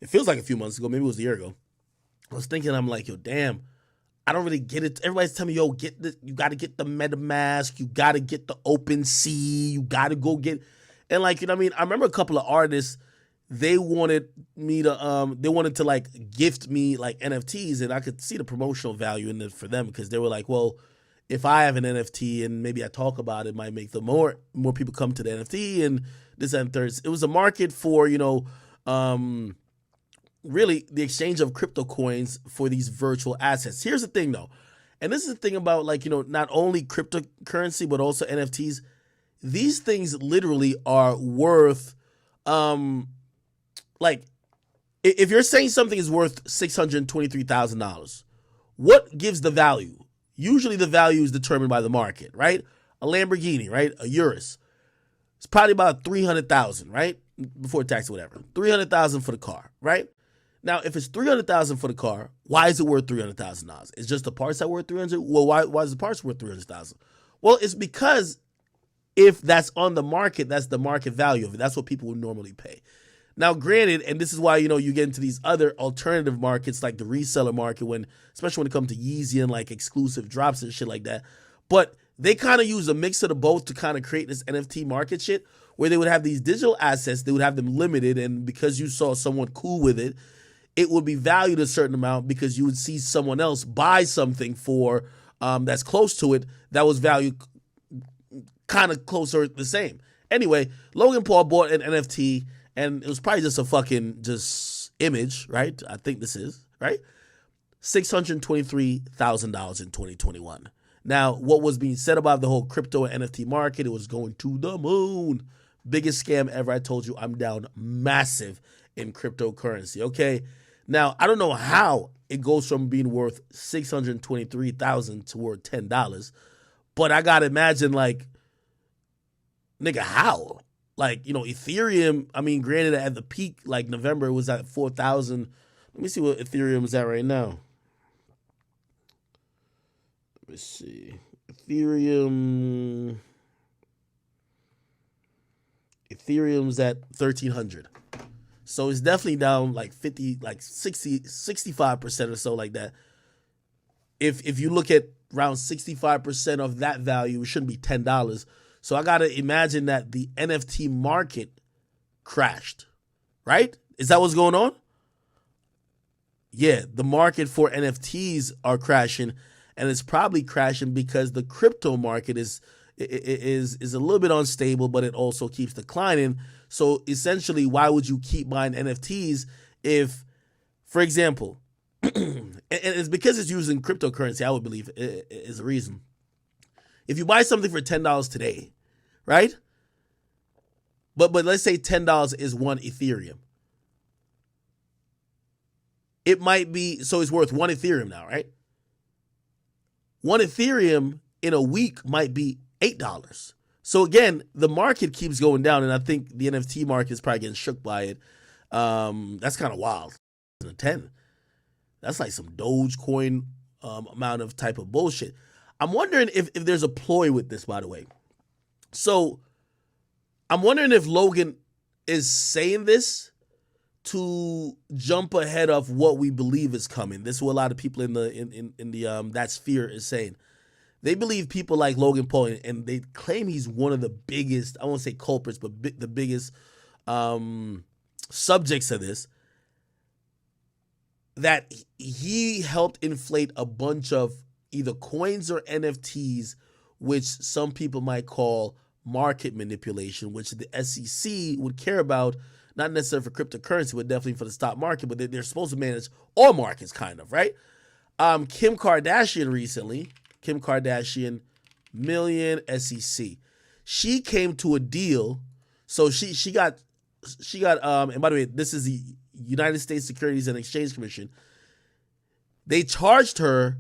it feels like a few months ago, maybe it was a year ago. I was thinking, I'm like, yo, damn, I don't really get it. Everybody's telling me, yo, you got to get the MetaMask, you got to get the OpenSea, you got to go get, and like, you know what I mean? I remember a couple of artists, they wanted to like gift me like NFTs, and I could see the promotional value in it for them, because they were like, well, if I have an NFT and maybe I talk about it, it might make the more people come to the NFT and this and third. It was a market for, really the exchange of crypto coins for these virtual assets. Here's the thing though, and this is the thing about like, not only cryptocurrency, but also NFTs. These things literally are worth, like, if you're saying something is worth $623,000, what gives the value? Usually the value is determined by the market, right? A Lamborghini, right? A Urus. It's probably about $300,000, right? Before tax or whatever. $300,000 for the car, right? Now, if it's $300,000 for the car, why is it worth $300,000? It's just the parts that worth $300,000. Well, why is the parts worth $300,000? Well, it's because if that's on the market, that's the market value of it. That's what people would normally pay. Now, granted, and this is why, you get into these other alternative markets like the reseller market, especially when it comes to Yeezy and like exclusive drops and shit like that. But they kind of use a mix of the both to kind of create this NFT market shit where they would have these digital assets, they would have them limited, and because you saw someone cool with it, it would be valued a certain amount because you would see someone else buy something for that's close to it that was valued kind of closer the same. Anyway, Logan Paul bought an NFT, and it was probably just a fucking just image, right? I think this is, right? $623,000 in 2021. Now, what was being said about the whole crypto and NFT market, it was going to the moon. Biggest scam ever. I told you I'm down massive in cryptocurrency, okay? Now, I don't know how it goes from being worth $623,000 to worth $10, but I gotta imagine, like, nigga, how? Like, Ethereum, I mean, granted, at the peak, like November, it was at 4,000. Let me see what Ethereum is at right now. Let me see. Ethereum's at 1,300. So it's definitely down like 50, like 60, 65% or so like that. If you look at around 65% of that value, it shouldn't be $10. So I got to imagine that the NFT market crashed, right? Is that what's going on? Yeah, the market for NFTs are crashing, and it's probably crashing because the crypto market is a little bit unstable, but it also keeps declining. So essentially, why would you keep buying NFTs if, for example, and it's because it's using cryptocurrency, I would believe is a reason. If you buy something for $10 today, right? But let's say $10 is one Ethereum. It might be, so it's worth one Ethereum now, right? One Ethereum in a week might be $8. So again, the market keeps going down, and I think the NFT market is probably getting shook by it. That's kind of wild. 10. That's like some Dogecoin amount of type of bullshit. I'm wondering if there's a ploy with this, by the way. So I'm wondering if Logan is saying this to jump ahead of what we believe is coming. This is what a lot of people in the that sphere is saying. They believe people like Logan Paul, and they claim he's one of the biggest, I won't say culprits, but the biggest subjects of this, that he helped inflate a bunch of either coins or NFTs, which some people might call market manipulation, which the SEC would care about, not necessarily for cryptocurrency, but definitely for the stock market, but they're supposed to manage all markets, kind of, right? Kim Kardashian recently, million SEC. She came to a deal, so she got and by the way, this is the United States Securities and Exchange Commission. They charged her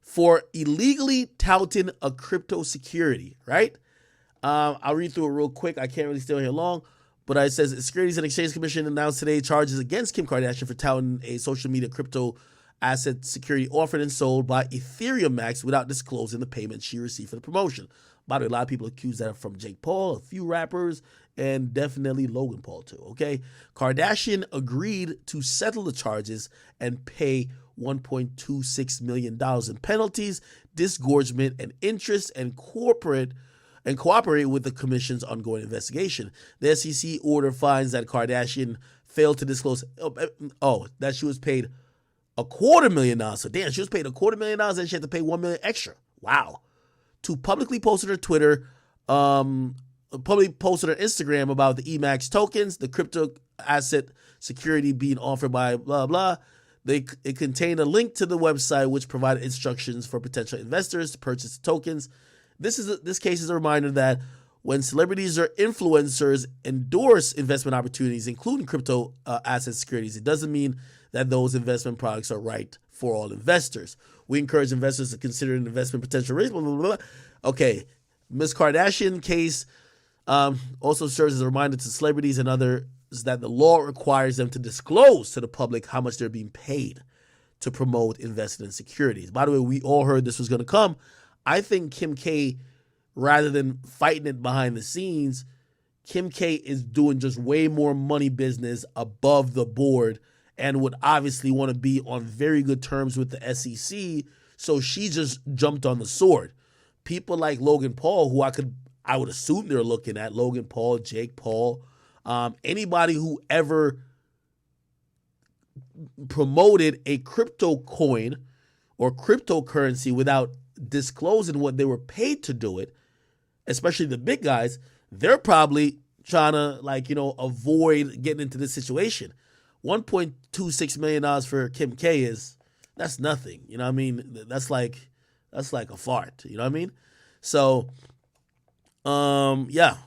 for illegally touting a crypto security, right? I'll read through it real quick. I can't really stay here long, but it says the Securities and Exchange Commission announced today charges against Kim Kardashian for touting a social media crypto asset security offered and sold by Ethereum Max without disclosing the payment she received for the promotion. By the way, a lot of people accuse that from Jake Paul, a few rappers, and definitely Logan Paul too, okay? Kardashian agreed to settle the charges and pay $1.26 million in penalties, disgorgement, and interest, and cooperate with the commission's ongoing investigation. The SEC order finds that Kardashian failed to disclose that she was paid $250,000. So damn, she was paid $250,000 and she had to pay $1 million extra. Wow. To publicly post on her Twitter, publicly posted on Instagram about the EMAX tokens, the crypto asset security being offered by blah blah. It contained a link to the website which provided instructions for potential investors to purchase the tokens. This case is a reminder that when celebrities or influencers endorse investment opportunities, including crypto asset securities, it doesn't mean that those investment products are right for all investors. We encourage investors to consider an investment potential risk. Blah, blah, blah. Okay, Ms. Kardashian case also serves as a reminder to celebrities and others that the law requires them to disclose to the public how much they're being paid to promote investing in securities. By the way, we all heard this was going to come. I think Kim K, rather than fighting it behind the scenes, Kim K is doing just way more money business above the board and would obviously want to be on very good terms with the SEC, so she just jumped on the sword. People like Logan Paul, who I would assume they're looking at, Logan Paul, Jake Paul, anybody who ever promoted a crypto coin or cryptocurrency without disclosing what they were paid to do it, especially the big guys, they're probably trying to avoid getting into this situation. $1.26 million for Kim K that's nothing. You know what I mean? That's like a fart. You know what I mean? So, yeah.